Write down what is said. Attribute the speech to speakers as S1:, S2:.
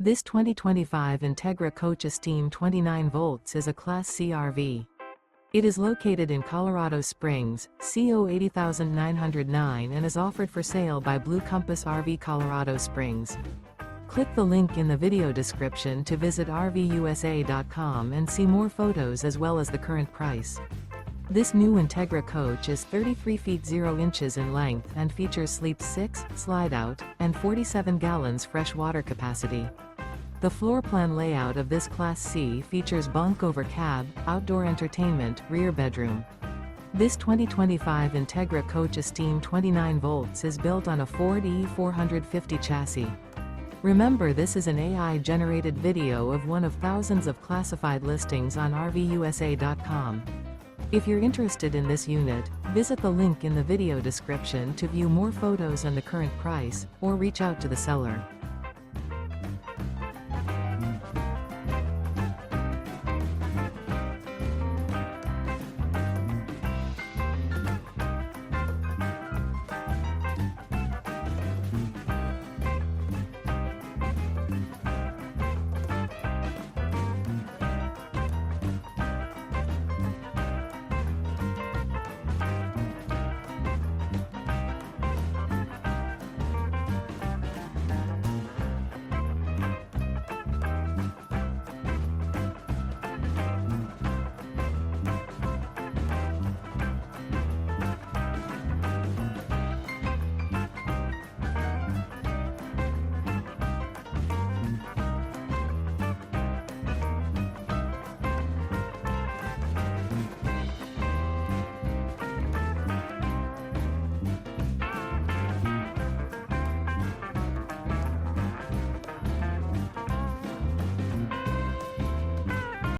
S1: This 2025 Entegra Coach Esteem 29 volts is a Class C RV. It is located in Colorado Springs, CO 80909 and is offered for sale by Blue Compass RV Colorado Springs. Click the link in the video description to visit RVUSA.com and see more photos as well as the current price. This new Entegra Coach is 33 feet 0 inches in length and features Sleep 6, Slideout, and 47 gallons fresh water capacity. The floor plan layout of this Class C features bunk over cab, outdoor entertainment, rear bedroom. This 2025 Entegra Coach Esteem 29 volts is built on a Ford E450 chassis. Remember, this is an AI-generated video of one of thousands of classified listings on RVUSA.com. If you're interested in this unit, visit the link in the video description to view more photos and the current price, or reach out to the seller.